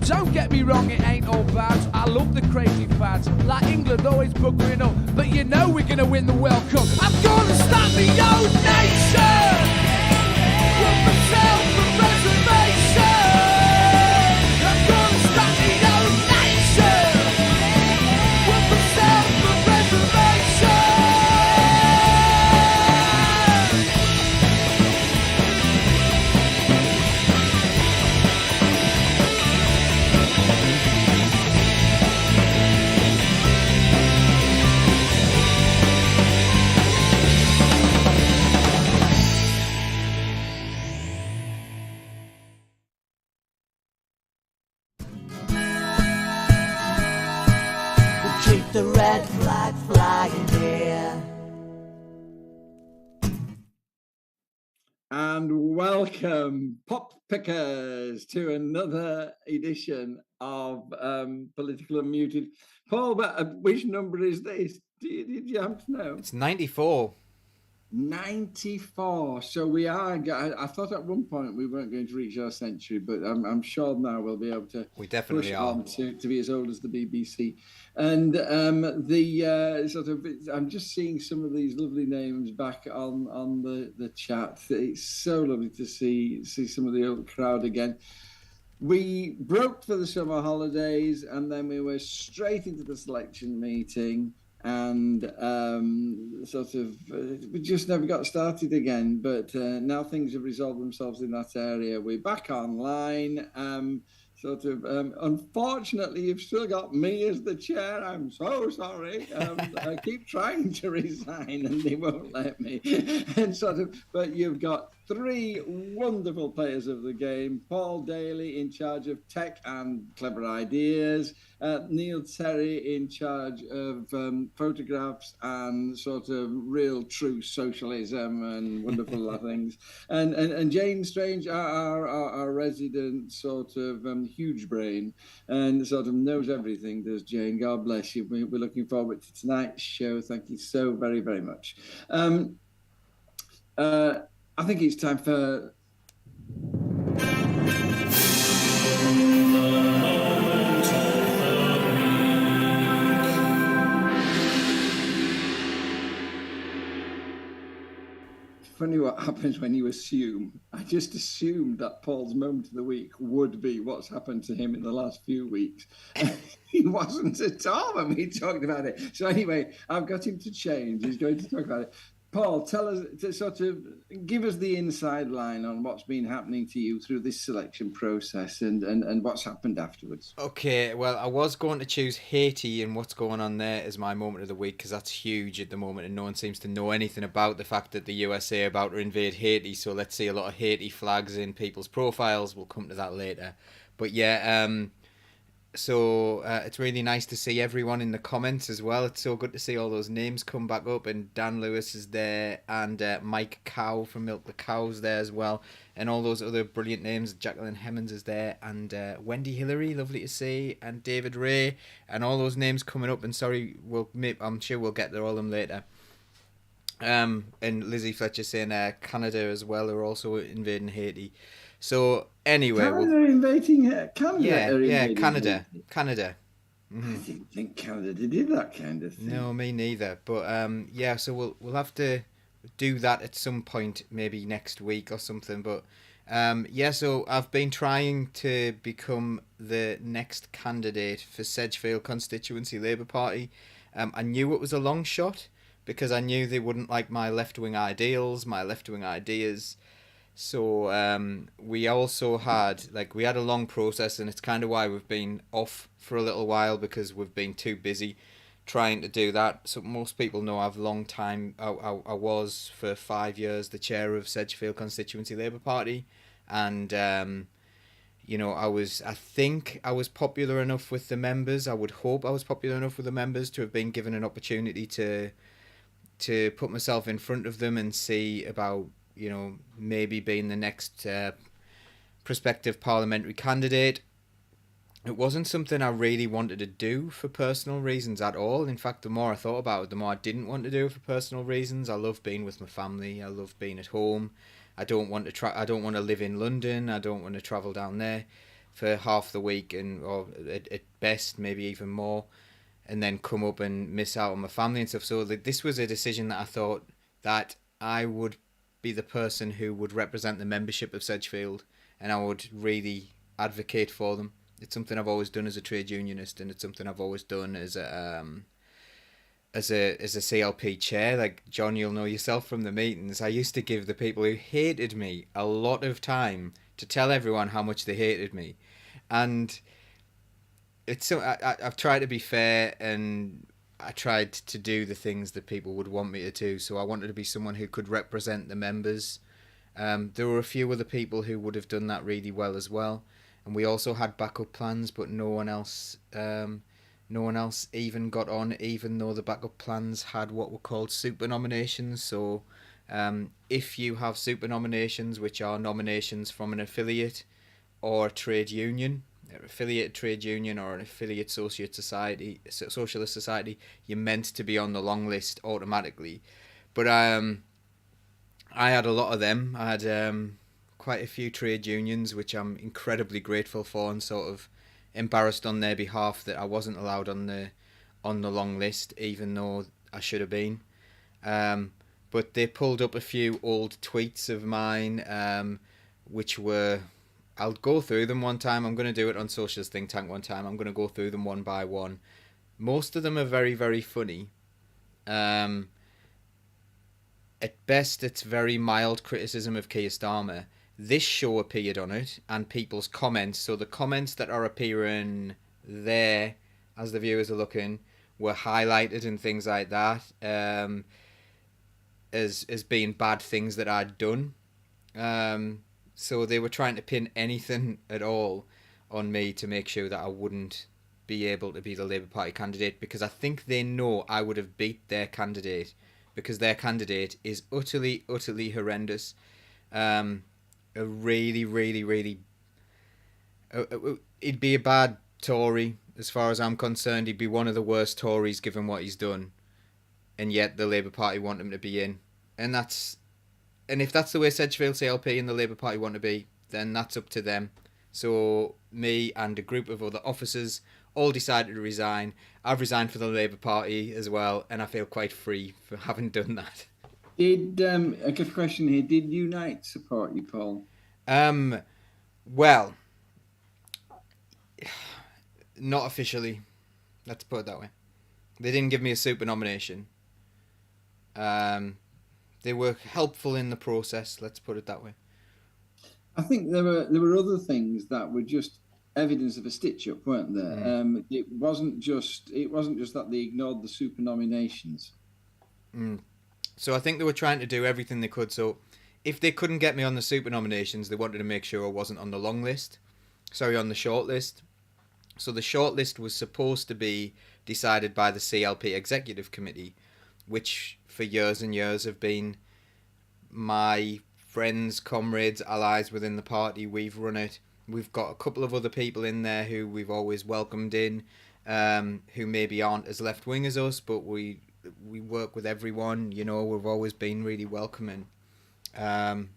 Don't get me wrong, it ain't all bad. I love the crazy fads, like England always buggering up. But you know we're gonna win the World Cup. I'm gonna start my own nation with myself and reservation. I'm gonna start my own nation with myself and reservation. The red flag flying here. And welcome, pop pickers, to another edition of Political Unmuted. Paul, but which number is this? Did you happen to know? It's 94. 94. So we are. I thought at one point we weren't going to reach our century, but I'm sure now we'll be able to. We definitely are. On to be as old as the BBC. And the sort of, I'm just seeing some of these lovely names back on the chat. It's so lovely to see some of the old crowd again. we broke for the summer holidays, and then we were straight into the selection meeting, and we just never got started again. But now things have resolved themselves in that area. We're back online. Unfortunately, you've still got me as the chair. I'm so sorry. I keep trying to resign and they won't let me. But you've got three wonderful players of the game: Paul Daly in charge of tech and clever ideas, Neil Terry in charge of photographs and sort of real true socialism and wonderful things, and Jane Strange, our resident sort of huge brain, and sort of knows everything, does Jane. God bless you. We're looking forward to tonight's show. Thank you so very, very much. I think it's time for funny what happens when you assume. I just assumed that Paul's moment of the week would be what's happened to him in the last few weeks. He wasn't at all when we talked about it. So anyway, I've got him to change. He's going to talk about it. Paul, tell us, to sort of give us the inside line on what's been happening to you through this selection process and what's happened afterwards. Okay, well, I was going to choose Haiti and what's going on there as my moment of the week, because that's huge at the moment and no one seems to know anything about the fact that the USA are about to invade Haiti. So let's see a lot of Haiti flags in people's profiles. We'll come to that later. But yeah, so it's really nice to see everyone in the comments as well. It's so good to see all those names come back up, and Dan Lewis is there, and Mike Cow from Milk the Cows there as well, and all those other brilliant names. Jacqueline Hemmons is there, and Wendy Hillary, lovely to see, and David Ray, and all those names coming up. And sorry, I'm sure we'll get to all of them later. And Lizzie Fletcher saying Canada as well are also invading Haiti. So anyway, Canada invading Canada. Yeah, Canada. Mm-hmm. I didn't think Canada did that kind of thing. No, me neither. But yeah, so we'll have to do that at some point, maybe next week or something. But yeah, so I've been trying to become the next candidate for Sedgefield Constituency Labour Party. I knew it was a long shot because I knew they wouldn't like my left-wing ideals, my left-wing ideas. So we also had a long process, and it's kind of why we've been off for a little while, because we've been too busy trying to do that. So most people know I was for 5 years the chair of Sedgefield Constituency Labour Party, and I think I was popular enough with the members. I would hope I was popular enough with the members to have been given an opportunity to put myself in front of them and see about maybe being the next prospective parliamentary candidate. It wasn't something I really wanted to do for personal reasons at all. In fact, the more I thought about it, the more I didn't want to do it for personal reasons. I love being with my family. I love being at home. I don't want to live in London. I don't want to travel down there for half the week, or at best maybe even more, and then come up and miss out on my family and stuff. So this was a decision that I thought that I would be the person who would represent the membership of Sedgefield, and I would really advocate for them. It's something I've always done as a trade unionist, and it's something I've always done as a CLP chair. Like John, you'll know yourself from the meetings, I used to give the people who hated me a lot of time to tell everyone how much they hated me, and I've tried to be fair, and I tried to do the things that people would want me to do. So I wanted to be someone who could represent the members. There were a few other people who would have done that really well as well, and we also had backup plans, but no one else even got on, even though the backup plans had what were called super nominations. So if you have super nominations, which are nominations from an affiliate or a trade union, affiliate trade union or an affiliate socialist society, you're meant to be on the long list automatically. But I had a lot of them. I had quite a few trade unions, which I'm incredibly grateful for, and sort of embarrassed on their behalf that I wasn't allowed on the long list, even though I should have been. But they pulled up a few old tweets of mine, which were I'll go through them one time. I'm going to do it on Socialist Think Tank one time. I'm going to go through them one by one. Most of them are very, very funny. At best, it's very mild criticism of Keir Starmer. This show appeared on it, and people's comments. So the comments that are appearing there, as the viewers are looking, were highlighted and things like that, as being bad things that I'd done. So they were trying to pin anything at all on me to make sure that I wouldn't be able to be the Labour Party candidate, because I think they know I would have beat their candidate, because their candidate is utterly, utterly horrendous. A really, really, really... he'd be a bad Tory, as far as I'm concerned. He'd be one of the worst Tories given what he's done. And yet the Labour Party want him to be in. And if that's the way Sedgefield CLP and the Labour Party want to be, then that's up to them. So me and a group of other officers all decided to resign. I've resigned for the Labour Party as well, and I feel quite free for having done that. Did a good question here? Did Unite support you, Paul? Well, not officially. Let's put it that way. They didn't give me a super nomination. They were helpful in the process. Let's put it that way. I think there were other things that were just evidence of a stitch up, weren't there? It wasn't just that they ignored the super nominations. So I think they were trying to do everything they could. So if they couldn't get me on the super nominations, they wanted to make sure I wasn't on the long list. Sorry, on the short list. So the short list was supposed to be decided by the CLP Executive Committee, which for years and years have been my friends, comrades, allies within the party. We've run it. We've got a couple of other people in there who we've always welcomed in, who maybe aren't as left-wing as us, but we work with everyone. You know, we've always been really welcoming. And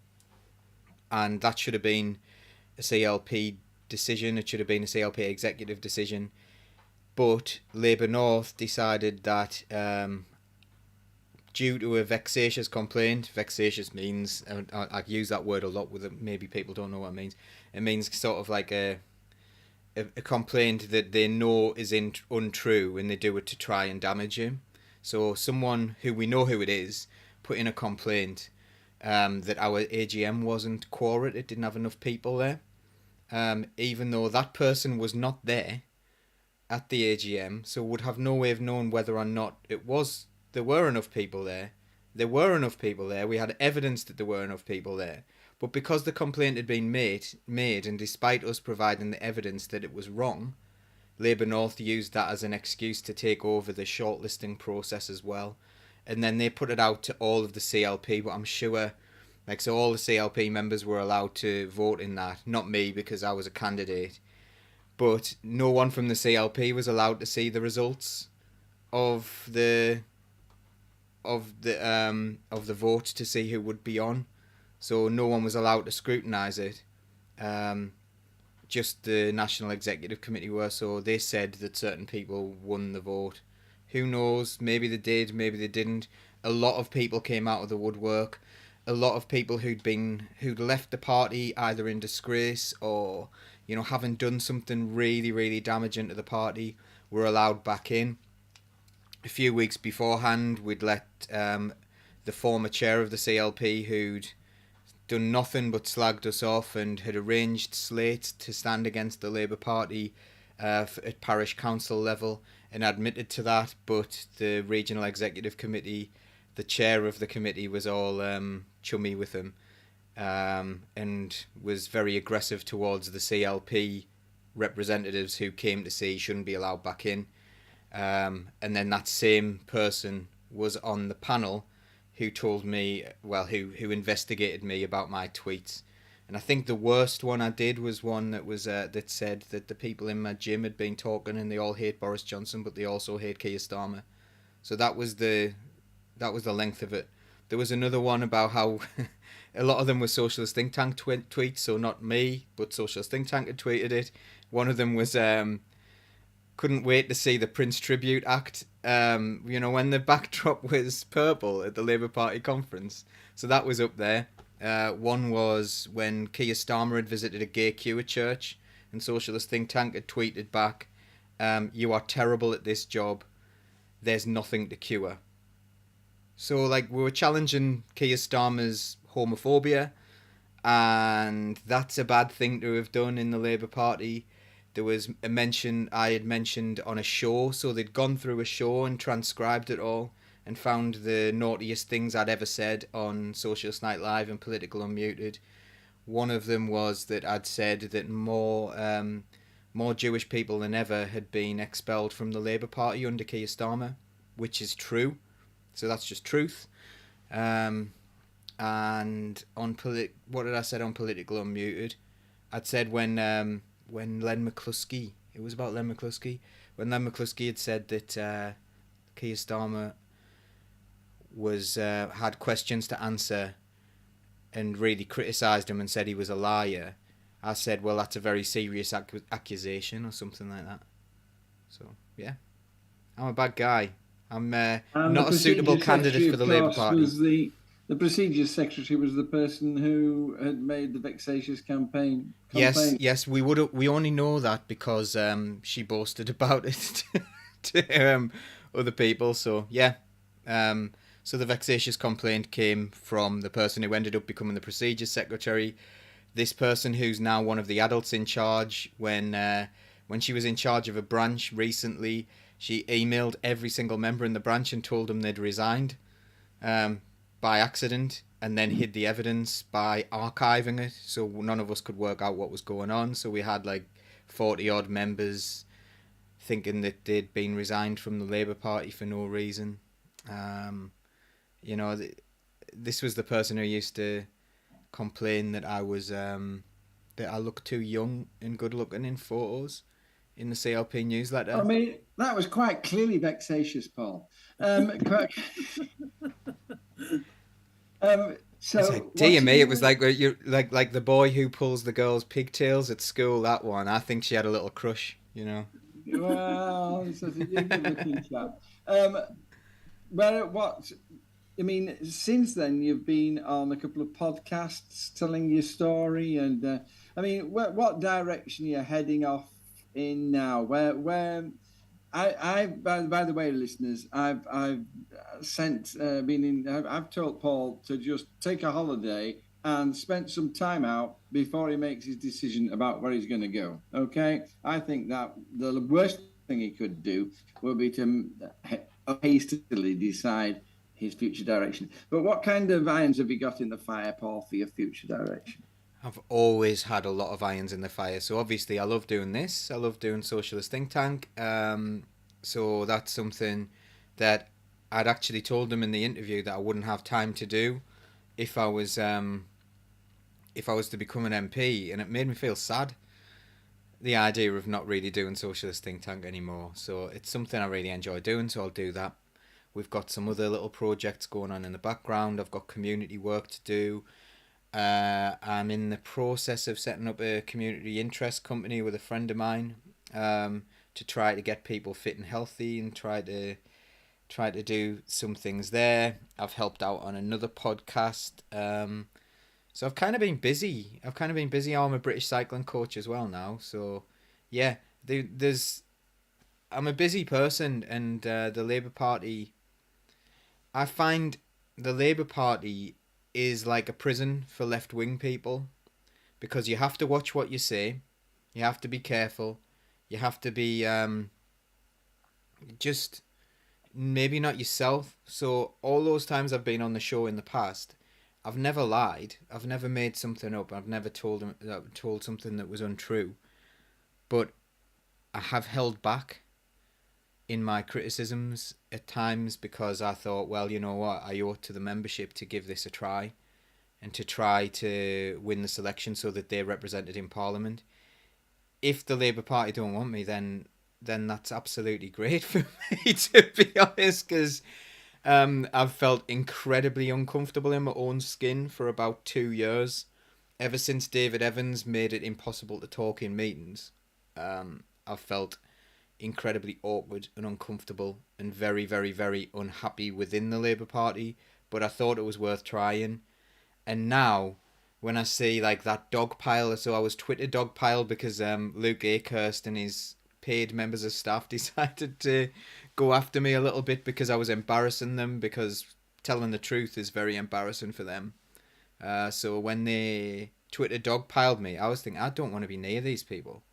that should have been a CLP decision. It should have been a CLP executive decision. But Labour North decided that due to a vexatious complaint, vexatious means, I use that word a lot with it, maybe people don't know what it means. It means sort of like a complaint that they know is untrue, and they do it to try and damage you. So someone who we know who it is put in a complaint that our AGM wasn't quorate, it didn't have enough people there. Even though that person was not there at the AGM, so would have no way of knowing whether or not there were enough people there. There were enough people there. We had evidence that there were enough people there. But because the complaint had been made, and despite us providing the evidence that it was wrong, Labour North used that as an excuse to take over the shortlisting process as well. And then they put it out to all of the CLP, but I'm sure, so all the CLP members were allowed to vote in that. Not me, because I was a candidate. But no one from the CLP was allowed to see the results of the vote to see who would be on. So no one was allowed to scrutinise it. Just the National Executive Committee were, so they said that certain people won the vote. Who knows? Maybe they did, maybe they didn't. A lot of people came out of the woodwork. A lot of people who'd left the party either in disgrace or, having done something really, really damaging to the party were allowed back in. A few weeks beforehand, we'd let the former chair of the CLP, who'd done nothing but slagged us off and had arranged slates to stand against the Labour Party at parish council level, and admitted to that, but the Regional Executive Committee, the chair of the committee, was all chummy with him and was very aggressive towards the CLP representatives who came to see shouldn't be allowed back in. And then that same person was on the panel who told me, who investigated me about my tweets. And I think the worst one I did was one that was that said that the people in my gym had been talking and they all hate Boris Johnson, but they also hate Keir Starmer. So that was the length of it. There was another one about how a lot of them were Socialist Think Tank tweets, so not me, but Socialist Think Tank had tweeted it. One of them was couldn't wait to see the Prince Tribute Act, when the backdrop was purple at the Labour Party conference. So that was up there. One was when Keir Starmer had visited a gay cure church, and Socialist Think Tank had tweeted back, "You are terrible at this job. There's nothing to cure." So, like, we were challenging Keir Starmer's homophobia, and that's a bad thing to have done in the Labour Party. There was a mention I had mentioned on a show, so they'd gone through a show and transcribed it all and found the naughtiest things I'd ever said on Socialist Night Live and Political Unmuted. One of them was that I'd said that more Jewish people than ever had been expelled from the Labour Party under Keir Starmer, which is true. So that's just truth. And on what did I say on Political Unmuted? I'd said when Len McCluskey, it was about Len McCluskey, when Len McCluskey had said that Keir Starmer had questions to answer and really criticised him and said he was a liar. I said, well, that's a very serious accusation or something like that. So, yeah. I'm a bad guy. I'm not a suitable candidate for the Labour Party. The procedures secretary was the person who had made the vexatious campaign. Yes, we only know that because she boasted about it to other people. So yeah, so the vexatious complaint came from the person who ended up becoming the procedures secretary. This person who's now one of the adults in charge. When she was in charge of a branch recently, she emailed every single member in the branch and told them they'd resigned. By accident, and then hid the evidence by archiving it, so none of us could work out what was going on. So we had like 40 odd members thinking that they'd been resigned from the Labour Party for no reason. This was the person who used to complain that I was that I looked too young and good looking in photos in the CLP newsletter. I mean, that was quite clearly vexatious, Paul. So it's like, dear me, it was like you're like the boy who pulls the girl's pigtails at school. That one, I think she had a little crush, you know. Well, it's a good-looking chap. I mean, since then you've been on a couple of podcasts telling your story, and I mean, what direction you're heading off in now? Where by the way, listeners, I've told Paul to just take a holiday and spend some time out before he makes his decision about where he's going to go. Okay, I think that the worst thing he could do would be to hastily decide his future direction. But what kind of irons have you got in the fire, Paul, for your future direction? I've always had a lot of irons in the fire. So obviously I love doing this. I love doing Socialist Think Tank. So that's something that I'd actually told them in the interview that I wouldn't have time to do if I was to become an MP, and it made me feel sad, the idea of not really doing Socialist Think Tank anymore. So it's something I really enjoy doing, so I'll do that. We've got some other little projects going on in the background. I've got community work to do. I'm in the process of setting up a community interest company with a friend of mine to try to get people fit and healthy and try to do some things there. I've helped out on another podcast. So I've kind of been busy. I'm a British cycling coach as well now. So yeah, I'm a busy person, and the Labour Party, I find the Labour Party is like a prison for left-wing people, because you have to watch what you say, you have to be careful, you have to be just maybe not yourself. So all those times I've been on the show in the past, I've never lied, I've never made something up, I've never told something that was untrue, but I have held back in my criticisms at times, because I thought, well, you know what, I owe it to the membership to give this a try and to try to win the selection so that they're represented in Parliament. If the Labour Party don't want me, then that's absolutely great for me, to be honest, because I've felt incredibly uncomfortable in my own skin for about 2 years. Ever since David Evans made it impossible to talk in meetings, I've felt incredibly awkward and uncomfortable and very, very, very unhappy within the Labour Party, but I thought it was worth trying. And now when I see like that dog pile. So I was Twitter dog pile because Luke Akehurst and his paid members of staff decided to go after me a little bit because I was embarrassing them, because telling the truth is very embarrassing for them. So when they Twitter dog piled me, I was thinking, I don't want to be near these people.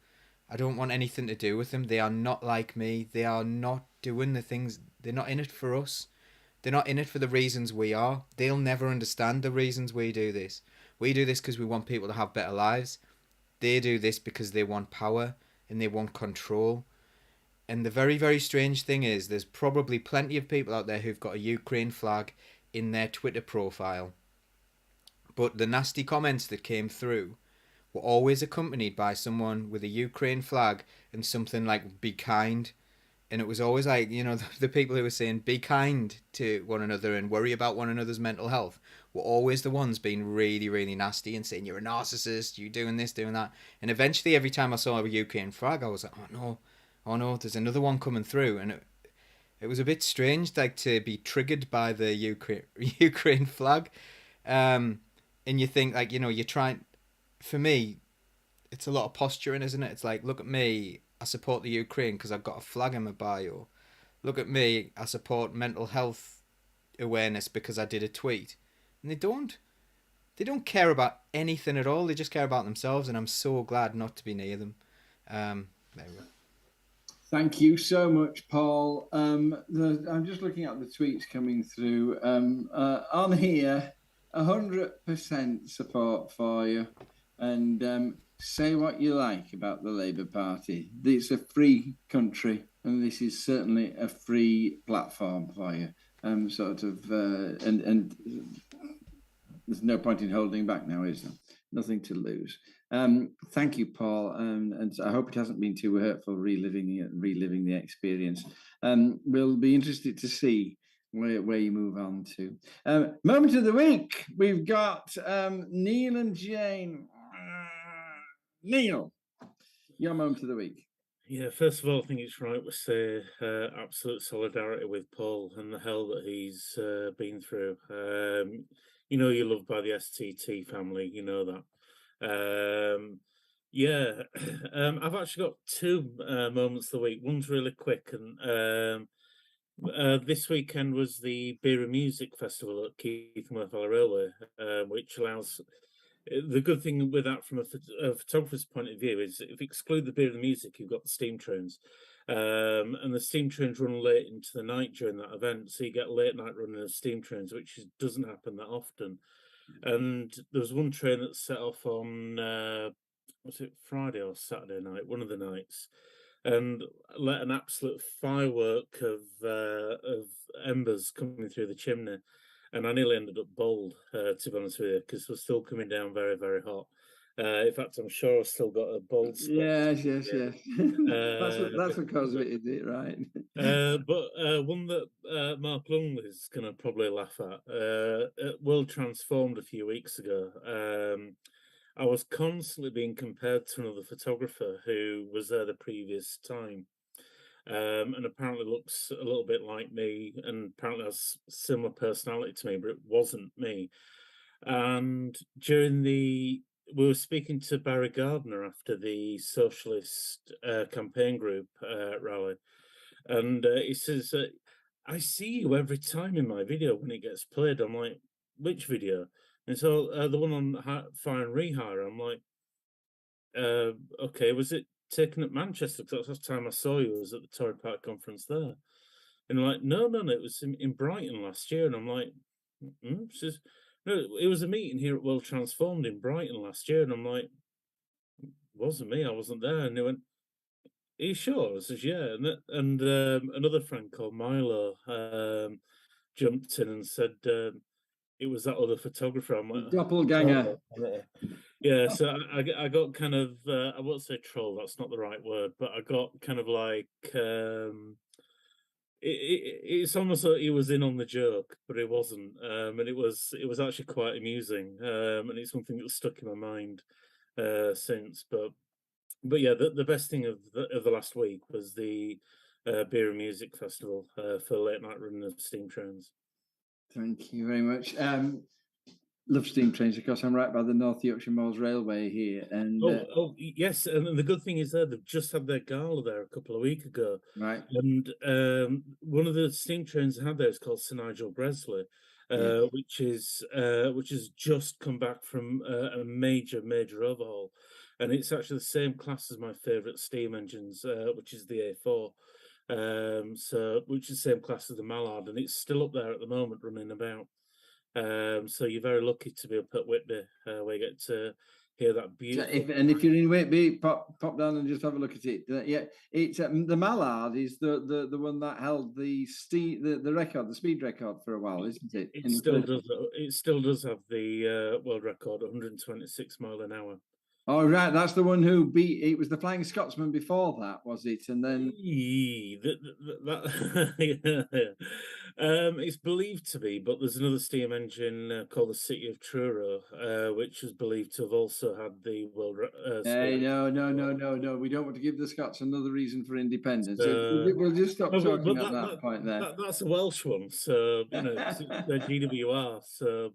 I don't want anything to do with them. They are not like me. They are not doing the things. They're not in it for us. They're not in it for the reasons we are. They'll never understand the reasons we do this. We do this because we want people to have better lives. They do this because they want power and they want control. And the very, very strange thing is there's probably plenty of people out there who've got a Ukraine flag in their Twitter profile. But the nasty comments that came through were always accompanied by someone with a Ukraine flag and something like "be kind." And it was always like, the people who were saying be kind to one another and worry about one another's mental health were always the ones being really, really nasty and saying you're a narcissist, you doing this, doing that. And eventually every time I saw a Ukraine flag, I was like, oh no, there's another one coming through. And it was a bit strange, like, to be triggered by the Ukraine flag. And you think, like, you're trying, for me, it's a lot of posturing, isn't it? It's like, look at me, I support the Ukraine because I've got a flag in my bio. Look at me, I support mental health awareness because I did a tweet. And they don't care about anything at all. They just care about themselves, and I'm so glad not to be near them. There we go. Thank you so much, Paul. I'm just looking at the tweets coming through. On here, 100% support for you. And say what you like about the Labour Party. It's a free country, and this is certainly a free platform for you. And there's no point in holding back now, is there? Nothing to lose. Thank you, Paul, and I hope it hasn't been too hurtful reliving the experience. We'll be interested to see where you move on to. Moment of the week. We've got Neil and Jane. Neil, your moment of the week. Yeah, first of all, I think it's right to say absolute solidarity with Paul and the hell that he's been through. You're loved by the STT family, you know that. Yeah, I've actually got two moments of the week. One's really quick, and this weekend was the Beer and Music Festival at Keith-Worth Railway, which allows. The good thing with that from a photographer's point of view is if you exclude the beer and the music, you've got the steam trains. And the steam trains run late into the night during that event. So you get late night running of steam trains, which doesn't happen that often. And there was one train that set off on, was it Friday or Saturday night? One of the nights. And let an absolute firework of embers coming through the chimney. And I nearly ended up bald, to be honest with you, because we're still coming down very, very hot. In fact, I'm sure I've still got a bald spot. Yes. That's what caused it, is it? Right. But one that Mark Lungley is going to probably laugh at World Transformed a few weeks ago. I was constantly being compared to another photographer who was there the previous time. And apparently looks a little bit like me and apparently has similar personality to me, but it wasn't me. And we were speaking to Barry Gardner after the socialist campaign group rally, and he says, I see you every time in my video when it gets played. I'm like, which video? And so the one on fire and rehire. I'm like, okay, was it taken at Manchester? Because that's the time I saw you, was at the Tory Party conference there. And like, no, it was in Brighton last year. And I'm like, She says, no, it was a meeting here at World Transformed in Brighton last year. And I'm like, it wasn't me, I wasn't there. And they went, are you sure? I says, yeah. And another friend called Milo jumped in and said, it was that other photographer. I'm like, doppelganger. Oh. Yeah, so I got kind of I won't say troll, that's not the right word, but I got kind of like it's almost like he was in on the joke, but it wasn't, and it was actually quite amusing, and it's something that's stuck in my mind since. But yeah, the best thing of the last week was the Beer and Music Festival for late night running of steam trains. Thank you very much. love steam trains. Of course, I'm right by the North Yorkshire Moors Railway here, and Yes, and the good thing is they've just had their gala there a couple of weeks ago, right, and one of the steam trains they had there is called Sir Nigel Bresley, yeah. which has just come back from a major overhaul, and it's actually the same class as my favourite steam engines, which is the A4. So which is the same class as the Mallard, and it's still up there at the moment running about. So you're very lucky to be up at Whitby, where you get to hear that So beautiful. if you're in Whitby, pop down and just have a look at it. Yeah, it's the Mallard is the one that held the record, the speed record for a while, isn't it? It still does. It still does have the world record, 126 mile an hour. Oh, right, that's the one who beat. It was the Flying Scotsman before that, was it? And then It's believed to be, but there's another steam engine called the City of Truro, which is believed to have also had the world. hey, no. We don't want to give the Scots another reason for independence. Uh, We'll just stop No, talking at that point there. that's a Welsh one, so it's the GWR. So,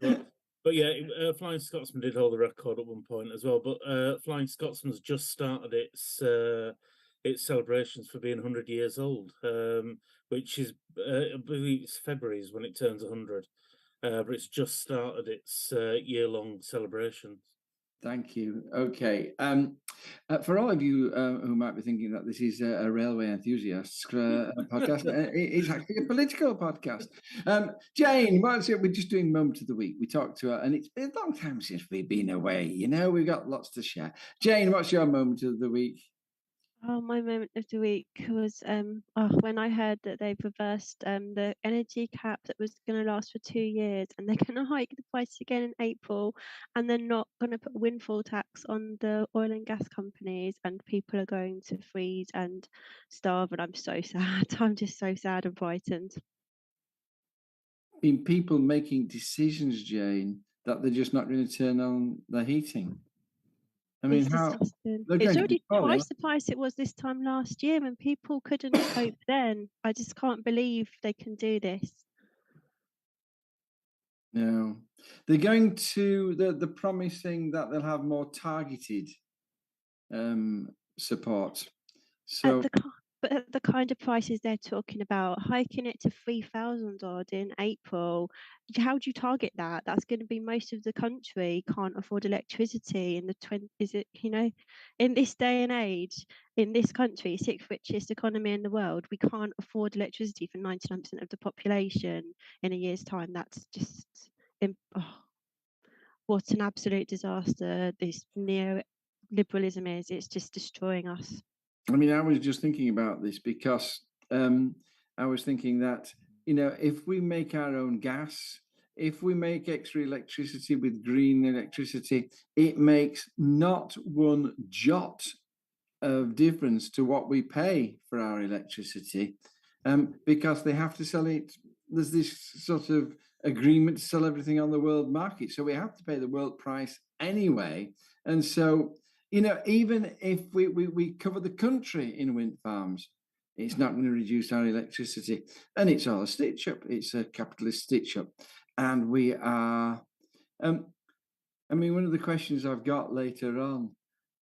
but yeah, Flying Scotsman did hold the record at one point as well. But Flying Scotsman's just started its celebrations for being 100 years old, which is I believe it's February is when it turns 100. But it's just started its year-long celebrations. Thank you. Okay. For all of you who might be thinking that this is a railway enthusiasts podcast, it's actually a political podcast. Jane, we're just doing moment of the week. We talked to her, and it's been a long time since we've been away. You know, we've got lots to share. Jane, what's your moment of the week? Oh, my moment of the week was when I heard that they've reversed the energy cap that was going to last for 2 years, and they're going to hike the price again in April, and they're not going to put a windfall tax on the oil and gas companies, and people are going to freeze and starve, and I'm so sad. I'm just so sad and frightened. Been people making decisions, Jane, that they're just not going to turn on the heating. I mean, It's disgusting. they're It's going to already follow. twice the price it was this time last year, and people couldn't cope then. I just can't believe they can do this. No, they're going to. They're promising that they'll have more targeted support. So But at the kind of prices they're talking about, hiking it to 3,000 odd in April, how do you target that? That's going to be most of the country can't afford electricity in in this day and age, in this country, sixth richest economy in the world, we can't afford electricity for 99% of the population in a year's time. That's just, what an absolute disaster this neoliberalism is. It's just destroying us. I mean, I was just thinking about this because I was thinking that, if we make our own gas, if we make extra electricity with green electricity, it makes not one jot of difference to what we pay for our electricity, because they have to sell it. There's this sort of agreement to sell everything on the world market. So we have to pay the world price anyway. And so, even if we cover the country in wind farms, it's not going to reduce our electricity. And it's all a stitch up. It's a capitalist stitch up. And we are, one of the questions I've got later on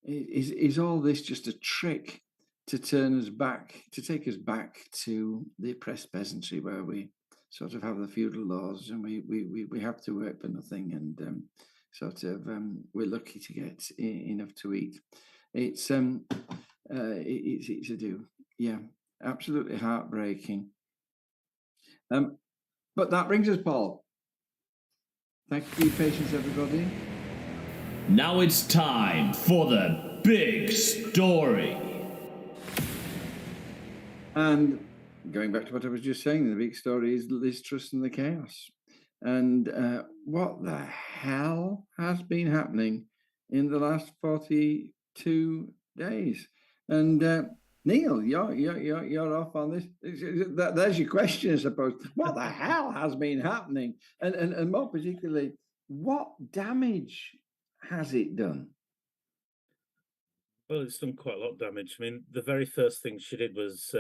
is all this just a trick to turn us back, to take us back to the oppressed peasantry, where we sort of have the feudal laws and we have to work for nothing, and we're lucky to get enough to eat. It's a do, yeah, absolutely heartbreaking. But that brings us, Paul. Thank you for your patience, everybody. Now it's time for the big story. And going back to what I was just saying, the big story is Liz Truss and the chaos. And what the hell has been happening in the last 42 days? And Neil, you're off on this. There's your question, I suppose. What the hell has been happening? And more particularly, what damage has it done? Well, it's done quite a lot of damage. I mean, the very first thing she did was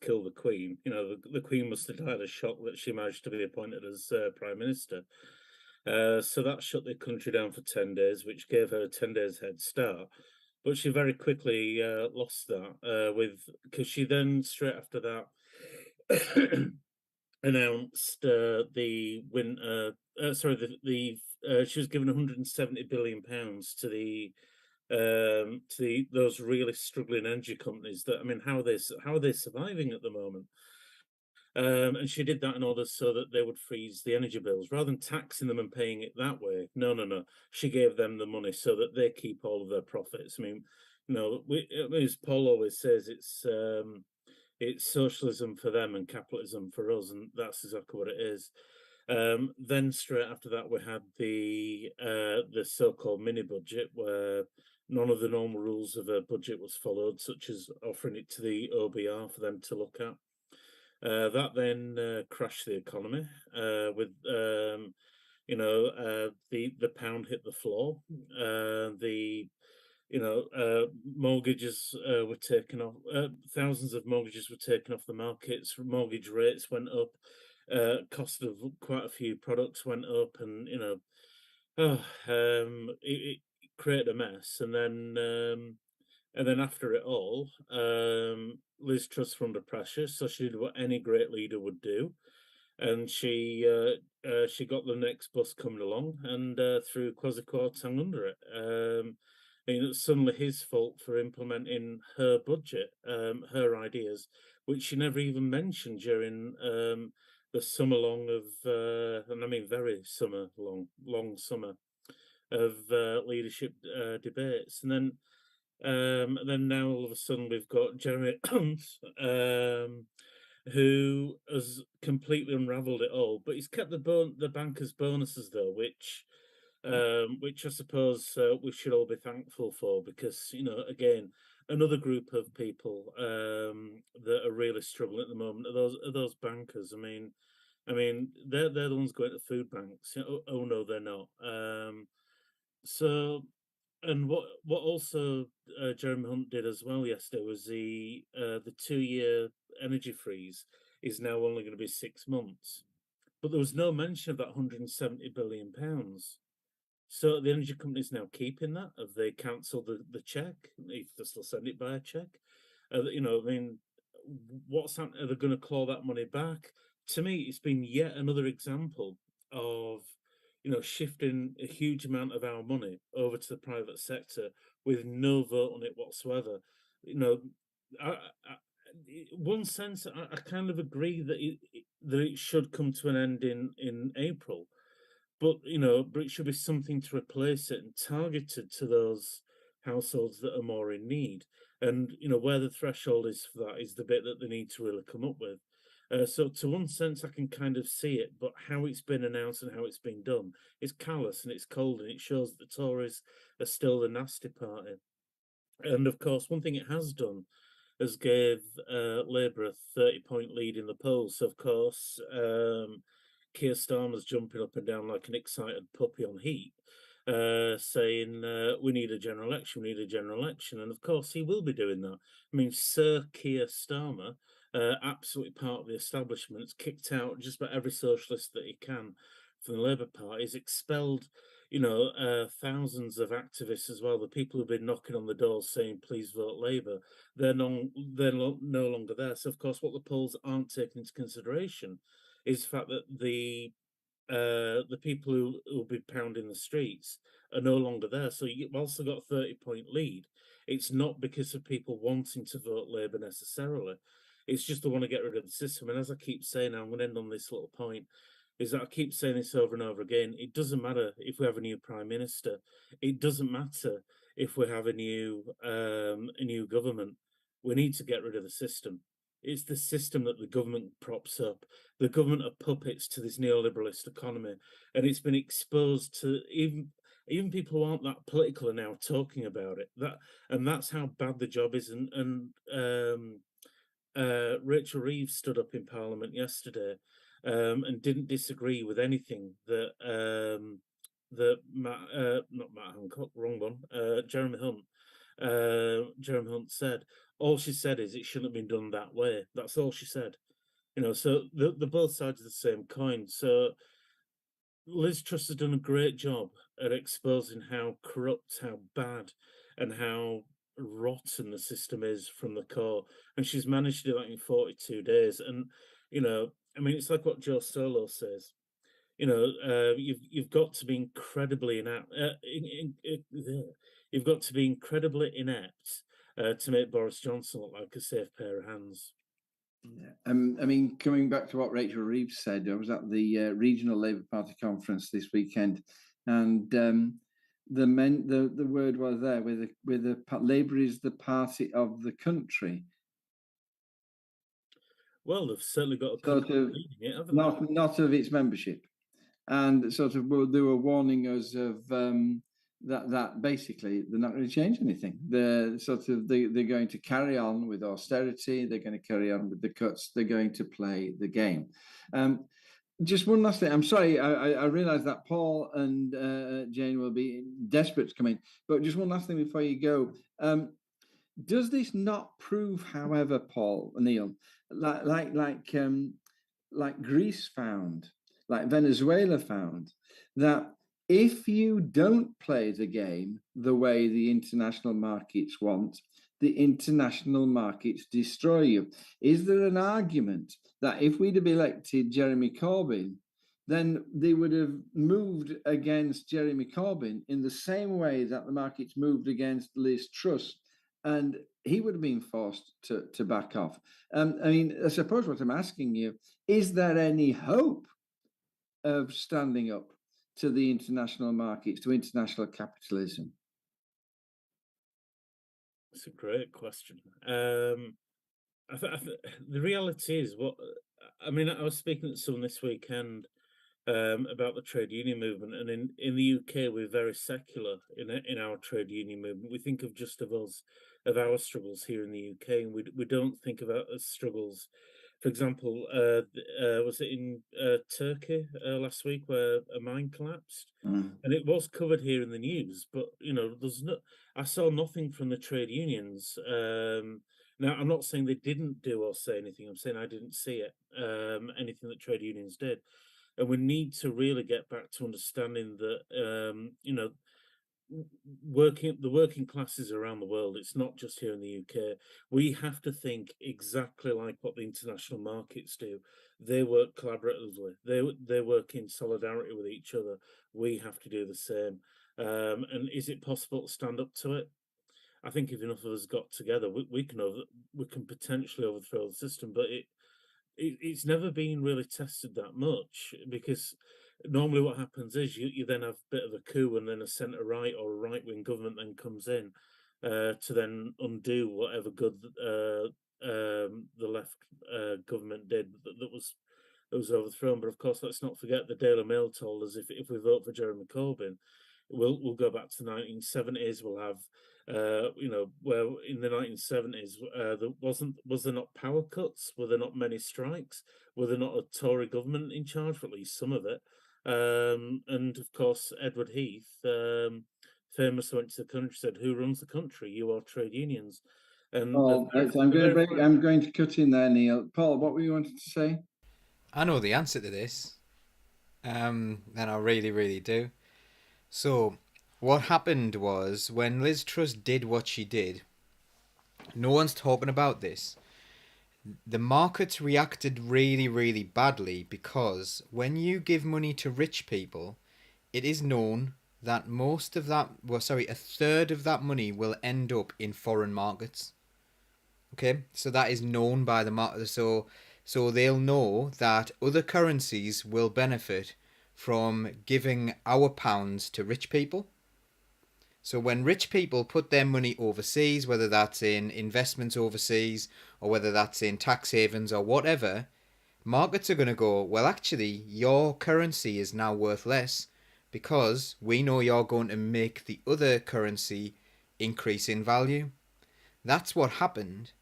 kill the Queen. The Queen must have had a shock that she managed to be appointed as Prime Minister. So that shut the country down for 10 days, which gave her a 10 days head start. But she very quickly lost that because she then straight after that announced the winter. Sorry, she was given 170 billion pounds to those really struggling energy companies. That I mean, how are they surviving at the moment? And she did that in order so that they would freeze the energy bills rather than taxing them and paying it that way. No, no, no. She gave them the money so that they keep all of their profits. I mean, as Paul always says, it's socialism for them and capitalism for us, and that's exactly what it is. Then straight after that, we had the so-called mini budget, where none of the normal rules of a budget was followed, such as offering it to the OBR for them to look at. That then crashed the economy with the pound hit the floor. Mortgages were taken off. Thousands of mortgages were taken off the markets. Mortgage rates went up. Cost of quite a few products went up, and it created a mess. And then after it all, Liz Truss were under pressure, so she did what any great leader would do, and she got the next bus coming along and threw Kwasi Kwarteng under it. And it's suddenly his fault for implementing her budget, her ideas, which she never even mentioned during the summer long of, and I mean very summer long summer of leadership debates, and then now all of a sudden we've got Jeremy Hunt, who has completely unravelled it all, but he's kept the bankers' bonuses though, which I suppose we should all be thankful for, because again, another group of people that are really struggling at the moment are those bankers. I mean they're the ones going to food banks. Oh no, they're not. So. And what also Jeremy Hunt did as well yesterday was the 2-year energy freeze is now only going to be 6 months, but there was no mention of that 170 billion pounds. So the energy company's now keeping that. Have they cancelled the check? If they still send it by a check, what's happening? Are they going to claw that money back? To me, it's been yet another example of shifting a huge amount of our money over to the private sector with no vote on it whatsoever. One sense, I kind of agree that it should come to an end in April, but it should be something to replace it and targeted to those households that are more in need. And where the threshold is for that is the bit that they need to really come up with. So to one sense, I can kind of see it, but how it's been announced and how it's been done is callous and it's cold, and it shows that the Tories are still the nasty party. And of course, one thing it has done is gave Labour a 30-point lead in the polls. So of course, Keir Starmer's jumping up and down like an excited puppy on heat, saying we need a general election, we need a general election. And of course, he will be doing that. I mean, Sir Keir Starmer, absolutely part of the establishment, has kicked out just about every socialist that he can from the Labour Party. He's expelled, thousands of activists as well. The people who've been knocking on the doors saying, please vote Labour, they're no longer there. So, of course, what the polls aren't taking into consideration is the fact that the people who will be pounding the streets are no longer there. So you've also got a 30-point lead. It's not because of people wanting to vote Labour necessarily. It's just they want to get rid of the system. And as I keep saying, I'm going to end on this little point, is that I keep saying this over and over again. It doesn't matter if we have a new prime minister. It doesn't matter if we have a new government. We need to get rid of the system. It's the system that the government props up. The government are puppets to this neoliberalist economy, and it's been exposed to even people who aren't that political are now talking about it. That's how bad the job is. And Rachel Reeves stood up in Parliament yesterday and didn't disagree with anything that not Matt Hancock, wrong one, Jeremy Hunt said. All she said is it shouldn't have been done that way. That's all she said. So the both sides of the same coin. So Liz Truss has done a great job at exposing how corrupt, how bad, and how rotten the system is from the core. And she's managed to do that in 42 days. And, I mean, it's like what Joe Solo says. You've got to be incredibly inept. You've got to be incredibly inept to make Boris Johnson look like a safe pair of hands. Yeah. I mean, coming back to what Rachel Reeves said, I was at the Regional Labour Party conference this weekend, and the word was there with the Labour is the party of the country. Well, they've certainly got a Sort country of leading it, haven't they? not of its membership, and sort of they were warning us of that basically they're not going to change anything. They're going to carry on with austerity. They're going to carry on with the cuts. They're going to play the game. Just one last thing. I'm sorry. I realise that Paul and Jane will be desperate to come in, but just one last thing before you go. Does this not prove, however, Paul, Neil, like Greece found, like Venezuela found, that if you don't play the game the way the international markets want, the international markets destroy you? Is there an argument that if we'd have elected Jeremy Corbyn, then they would have moved against Jeremy Corbyn in the same way that the markets moved against Liz Truss, and he would have been forced to back off? I mean, I suppose what I'm asking you, is there any hope of standing up to the international markets, to international capitalism? That's a great question. The reality is, I was speaking to someone this weekend about the trade union movement, and in the UK we're very secular in our trade union movement. We think of just of us, of our struggles here in the UK, and we don't think about the struggles. For example, was it in Turkey last week where a mine collapsed? And it was covered here in the news, but I saw nothing from the trade unions. Now, I'm not saying they didn't do or say anything. I'm saying I didn't see it, anything that trade unions did. And we need to really get back to understanding that, the working classes around the world, it's not just here in the UK. We have to think exactly like what the international markets do. They work collaboratively. They work in solidarity with each other. We have to do the same. And is it possible to stand up to it? I think if enough of us got together, we can potentially overthrow the system, but it's never been really tested that much, because normally what happens is you then have a bit of a coup, and then a centre right or a right wing government then comes in to then undo whatever good the left government did that was overthrown. But of course, let's not forget the Daily Mail told us if we vote for Jeremy Corbyn, we'll go back to the 1970s. We'll have where in the 1970s was there not power cuts? Were there not many strikes? Were there not a Tory government in charge for at least some of it? And of course, Edward Heath famously went to the country, said, "Who runs the country? You or trade unions?" And I'm going to cut in there, Neil. Paul, what were you wanting to say? I know the answer to this, and I really, really do. So, what happened was, when Liz Truss did what she did, no one's talking about this. The markets reacted really, really badly, because when you give money to rich people, it is known that a third of that money will end up in foreign markets. Okay, so that is known by the market. So they'll know that other currencies will benefit from giving our pounds to rich people. So when rich people put their money overseas, whether that's in investments overseas or whether that's in tax havens or whatever, markets are going to go, well, actually, your currency is now worth less because we know you're going to make the other currency increase in value. That's what happened.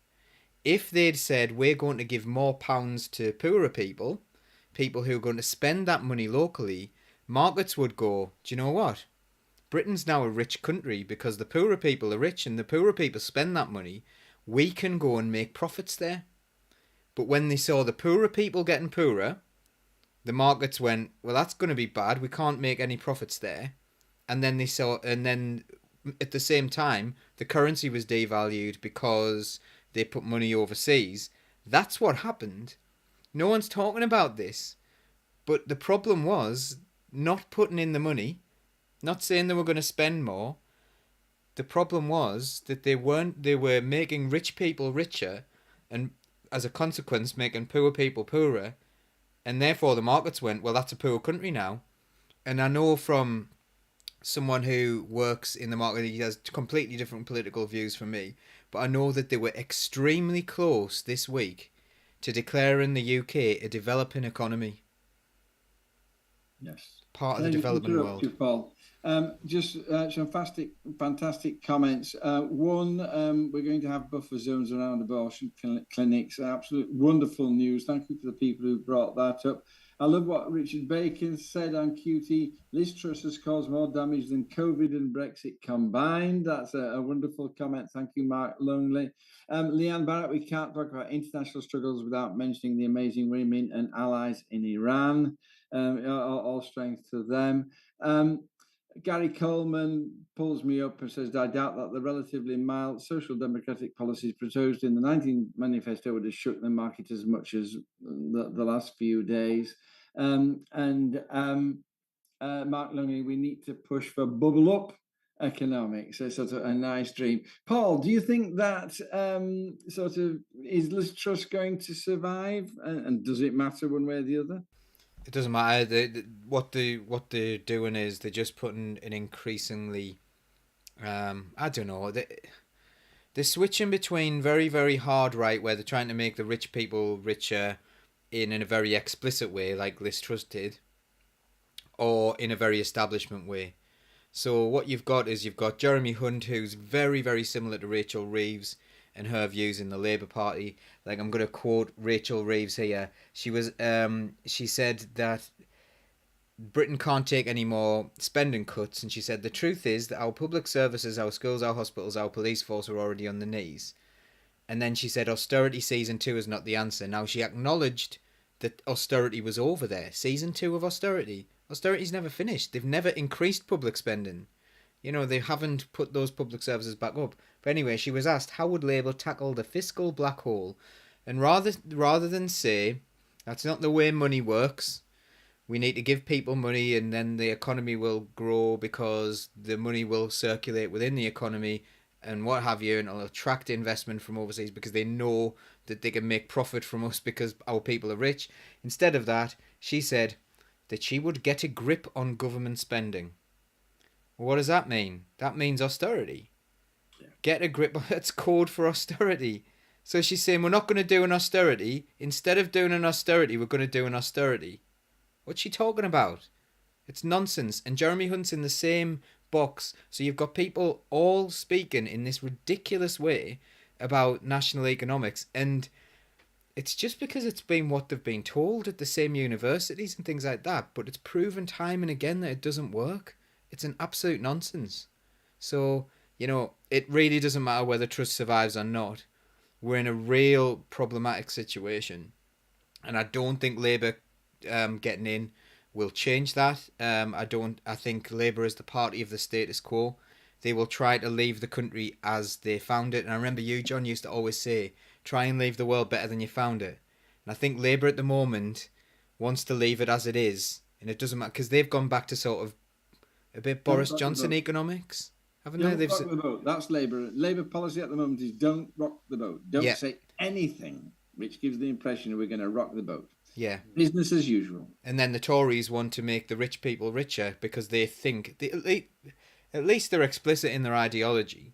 If they'd said, we're going to give more pounds to poorer people who are going to spend that money locally, markets would go, do you know what? Britain's now a rich country because the poorer people are rich and the poorer people spend that money. We can go and make profits there. But when they saw the poorer people getting poorer, The markets went, well, that's going to be bad. We can't make any profits there. And then at the same time, the currency was devalued because they put money overseas. That's what happened. No one's talking about this. But the problem was not putting in the money, not saying they were going to spend more. The problem was that they were making rich people richer and as a consequence making poor people poorer, and therefore the markets went, well, that's a poor country now. And I know from someone who works in the market, he has completely different political views from me, but I know that they were extremely close this week to declaring the UK a developing economy. Yes. Part of the developing world. You, Paul. Just some fantastic comments. One, we're going to have buffer zones around abortion clinics. Absolute wonderful news. Thank you to the people who brought that up. I love what Richard Bacon said on QT. Liz Truss has caused more damage than COVID and Brexit combined. That's a wonderful comment. Thank you, Mark Longley. Leanne Barrett, we can't talk about international struggles without mentioning the amazing women and allies in Iran. All strength to them. Gary Coleman pulls me up and says, I doubt that the relatively mild social democratic policies proposed in the 19 manifesto would have shook the market as much as the last few days. Mark Lungy, we need to push for bubble up economics. It's sort of a nice dream. Paul, do you think that sort of is Liz Truss going to survive? And does it matter one way or the other? It doesn't matter. What they're doing is they're just putting an increasingly, I don't know. They're switching between very, very hard right, where they're trying to make the rich people richer in a very explicit way, like Liz Truss did, or in a very establishment way. So what you've got is you've got Jeremy Hunt, who's very, very similar to Rachel Reeves and her views in the Labour Party. Like, I'm going to quote Rachel Reeves here. She said that Britain can't take any more spending cuts, and she said the truth is that our public services, our schools, our hospitals, our police force are already on the knees. And then she said austerity season 2 is not the answer. Now, she acknowledged that austerity was over there. Season 2 of austerity. Austerity's never finished. They've never increased public spending. You know, they haven't put those public services back up. But anyway, she was asked, how would Labour tackle the fiscal black hole? And rather than say, that's not the way money works, we need to give people money and then the economy will grow because the money will circulate within the economy and what have you, and it'll attract investment from overseas because they know that they can make profit from us because our people are rich. Instead of that, she said that she would get a grip on government spending. What does that mean? That means austerity. Yeah. Get a grip. That's code for austerity. So she's saying we're not going to do an austerity. Instead of doing an austerity, we're going to do an austerity. What's she talking about? It's nonsense. And Jeremy Hunt's in the same box. So you've got people all speaking in this ridiculous way about national economics. And it's just because it's been what they've been told at the same universities and things like that. But it's proven time and again that it doesn't work. It's an absolute nonsense. So, you know, it really doesn't matter whether Truss survives or not. We're in a real problematic situation. And I don't think Labour getting in will change that. I think Labour is the party of the status quo. They will try to leave the country as they found it. And I remember you, John, used to always say, try and leave the world better than you found it. And I think Labour at the moment wants to leave it as it is. And it doesn't matter, because they've gone back to sort of a bit Boris Johnson economics, haven't they? Rock the boat. That's Labour. Labour policy at the moment is don't rock the boat. Don't say anything which gives the impression we're going to rock the boat. Yeah. Business as usual. And then the Tories want to make the rich people richer because they think, at least they're explicit in their ideology.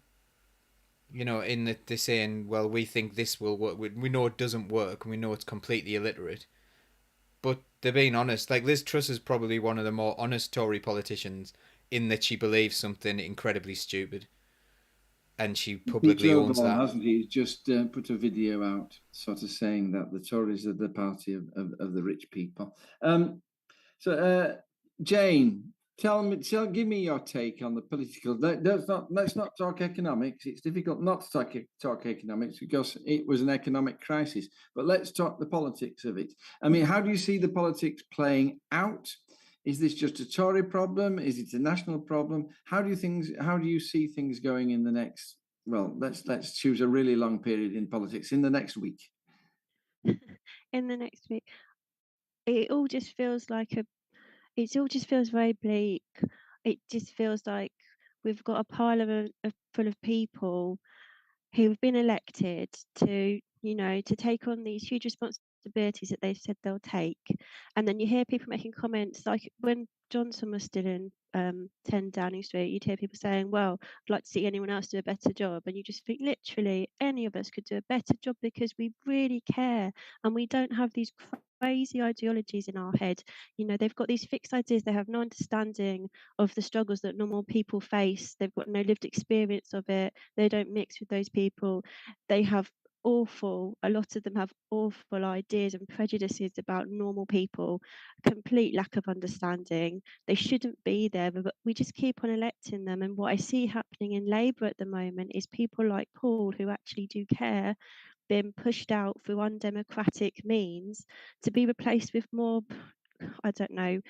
You know, in that they're saying, well, we think this will work. We know it doesn't work, and we know it's completely illiterate. But they're being honest. Like, Liz Truss is probably one of the more honest Tory politicians in that she believes something incredibly stupid. And she publicly owns that. Hasn't he? He's just put a video out sort of saying that the Tories are the party of the rich people. Jane, Give me your take on the political. Let's not talk economics. It's difficult not to talk economics because it was an economic crisis. But let's talk the politics of it. I mean, how do you see the politics playing out? Is this just a Tory problem? Is it a national problem? How do you see things going in the next? Well, let's choose a really long period in politics in the next week. In the next week, it all just feels very bleak. It just feels like we've got a parliament full of people who've been elected to take on these huge responsibilities that they've said they'll take. And then you hear people making comments like when Johnson was still in 10 Downing Street, you'd hear people saying, well, I'd like to see anyone else do a better job. And you just think literally any of us could do a better job because we really care and we don't have these crazy ideologies in our head. They've got these fixed ideas. They have no understanding of the struggles that normal people face. They've got no lived experience of it. They don't mix with those people. They have a lot of them have awful ideas and prejudices about normal people, complete lack of understanding. They shouldn't be there, but we just keep on electing them. And what I see happening in Labour at the moment is people like Paul, who actually do care, being pushed out through undemocratic means to be replaced with more, I don't know,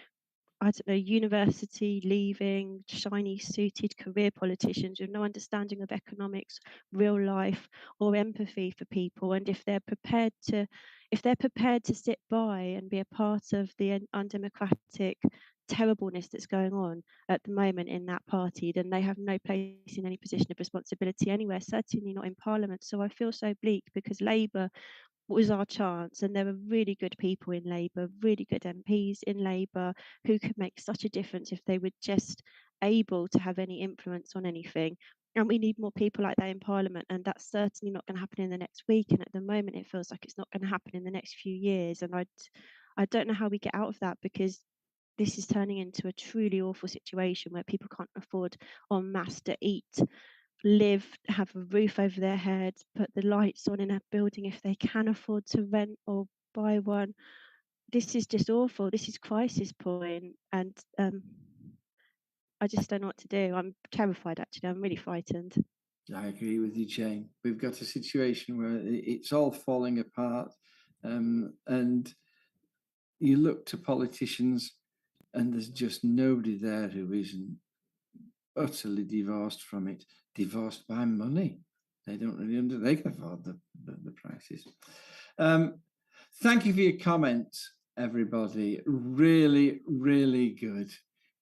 university leaving, shiny suited career politicians with no understanding of economics, real life, or empathy for people. And if they're prepared to sit by and be a part of the undemocratic terribleness that's going on at the moment in that party, then they have no place in any position of responsibility anywhere, certainly not in Parliament. So I feel so bleak because Labour was our chance, and there are really good people in Labour, really good MPs in Labour who could make such a difference if they were just able to have any influence on anything. And we need more people like that in Parliament, and that's certainly not going to happen in the next week. And at the moment, it feels like it's not going to happen in the next few years. And I don't know how we get out of that, because this is turning into a truly awful situation where people can't afford en masse to eat, live, have a roof over their heads, put the lights on in a building if they can afford to rent or buy one. This is just awful. This is crisis point, and I just don't know what to do. I'm terrified, actually. I'm really frightened. I agree with you, Jane. We've got a situation where it's all falling apart, and you look to politicians and there's just nobody there who isn't utterly divorced from it, divorced by money. They don't really they can afford the prices. Thank you for your comments, everybody. Really, really good.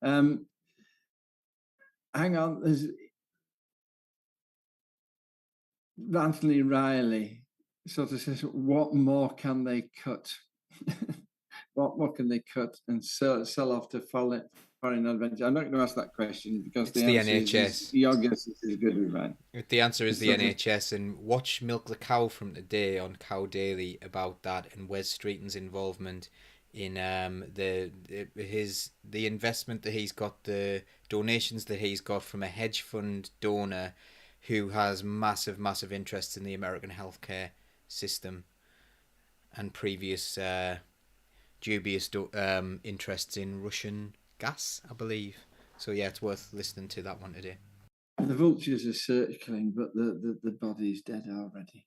Hang on, there's Anthony Riley sort of says, what more can they cut? What more can they cut and sell off to foreign adventure? I'm not going to ask that question because it's the NHS. Your guess is as good as mine. The answer is the NHS, and watch Milk the Cow from today on Cow Daily about that and Wes Streeton's involvement in the investment that he's got, the donations that he's got from a hedge fund donor who has massive interests in the American healthcare system and previous dubious interests in Russian gas, I believe. So yeah, it's worth listening to that one today. The vultures are circling, but the body's dead already.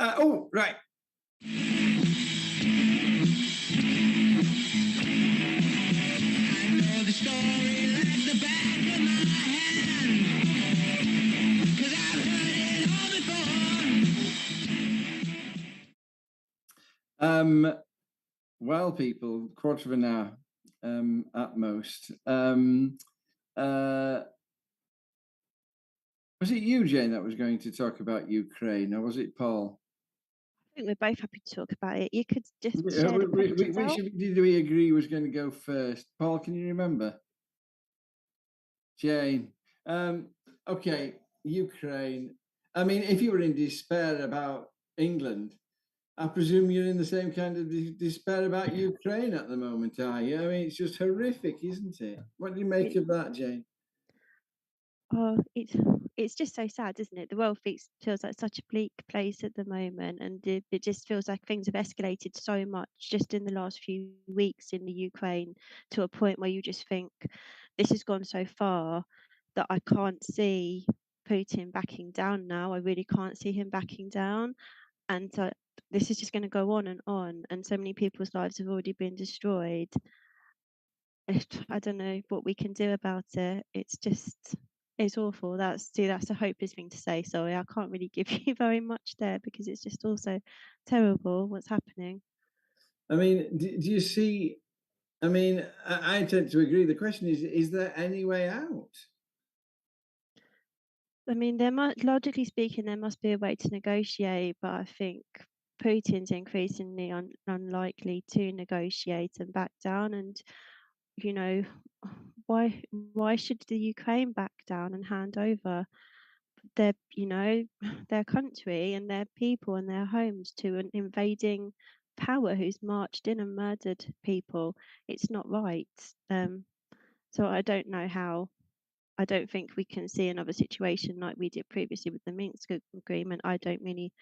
Oh, right. Well, people, quarter of an hour at most. Was it you, Jane, that was going to talk about Ukraine, or was it Paul? I think we're both happy to talk about it. You could just share the did we agree was going to go first? Paul, can you remember? Jane. Okay, Ukraine. I mean, if you were in despair about England, I presume you're in the same kind of despair about Ukraine at the moment, are you? I mean, it's just horrific, isn't it? What do you make of that, Jane? Oh, it's just so sad, isn't it? The world feels like such a bleak place at the moment, and it just feels like things have escalated so much just in the last few weeks in the Ukraine, to a point where you just think this has gone so far that I can't see Putin backing down now. I really can't see him backing down. And this is just going to go on, and so many people's lives have already been destroyed. I don't know what we can do about it. It's awful. That's a hopeless thing to say. Sorry, I can't really give you very much there, because it's just also terrible what's happening. I mean, do you see? I mean, I tend to agree. The question is there any way out? I mean, logically speaking, there must be a way to negotiate, but I think Putin's increasingly unlikely to negotiate and back down. And you know, why should the Ukraine back down and hand over their their country and their people and their homes to an invading power who's marched in and murdered people? It's not right. So I don't know how. I don't think we can see another situation like we did previously with the Minsk agreement. I don't really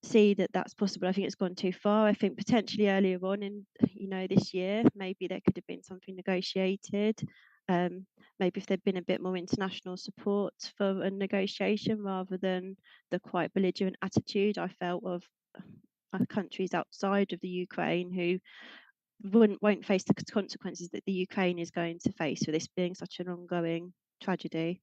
see that that's possible. I think it's gone too far. I think potentially earlier on in this year, maybe there could have been something negotiated. Maybe if there'd been a bit more international support for a negotiation, rather than the quite belligerent attitude I felt of countries outside of the Ukraine, who won't face the consequences that the Ukraine is going to face for this being such an ongoing tragedy.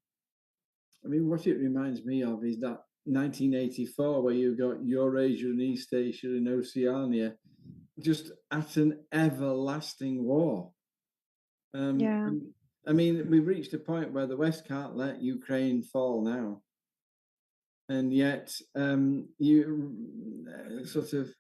I mean, what it reminds me of is that 1984, where you got Eurasia and East Asia and Oceania just at an everlasting war. Yeah. I mean, we've reached a point where the West can't let Ukraine fall now. And yet, you sort of,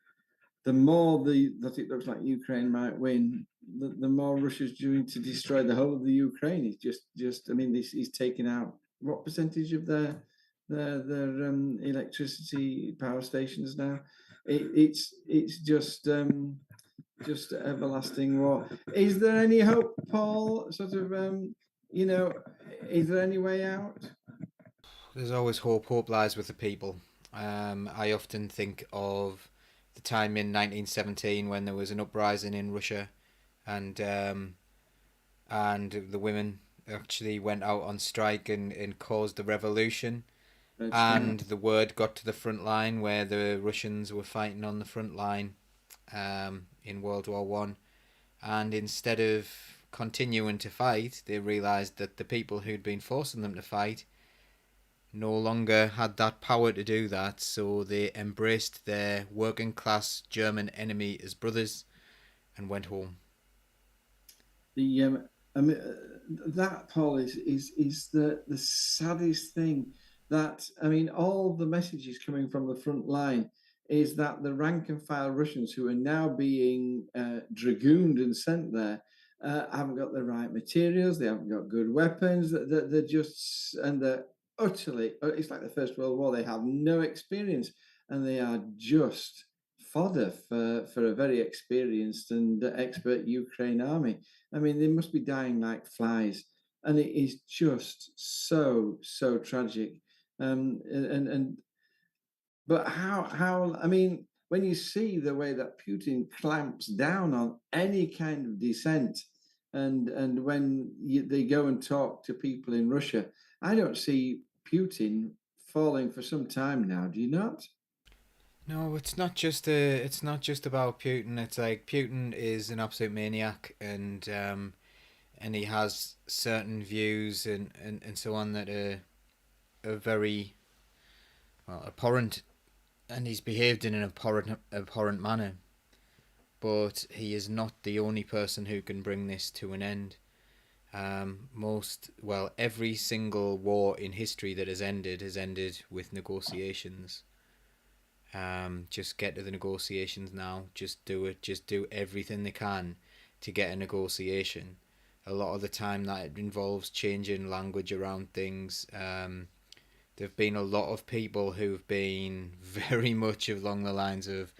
the more that it looks like Ukraine might win, the more Russia's doing to destroy the whole of the Ukraine. It's just. I mean, he's taken out what percentage of their electricity power stations now? It's just everlasting war. Is there any hope, Paul? Sort of, is there any way out? There's always hope. Hope lies with the people. I often think of the time in 1917 when there was an uprising in Russia, and the women actually went out on strike and caused the revolution. And the word got to the front line, where the Russians were fighting on the front line in World War One, and instead of continuing to fight, they realised that the people who'd been forcing them to fight no longer had that power to do that, so they embraced their working class German enemy as brothers and went home. I mean, that, Paul, is the saddest thing. That, I mean, all the messages coming from the front line is that the rank and file Russians who are now being dragooned and sent there haven't got the right materials, they haven't got good weapons, they're just, and they're utterly, it's like the First World War, they have no experience, and they are just fodder for a very experienced and expert Ukraine army. I mean, they must be dying like flies, and it is just so tragic. But how? I mean, when you see the way that Putin clamps down on any kind of dissent, and when they go and talk to people in Russia, I don't see Putin falling for some time now. Do you not? No, it's not just about Putin. It's like Putin is an absolute maniac, and he has certain views and so on that are very, well, abhorrent, and he's behaved in an abhorrent manner. But he is not the only person who can bring this to an end. Every single war in history that has ended with negotiations. Just get to the negotiations now. Just do it. Just do everything they can to get a negotiation. A lot of the time that involves changing language around things. There've been a lot of people who've been very much along the lines of,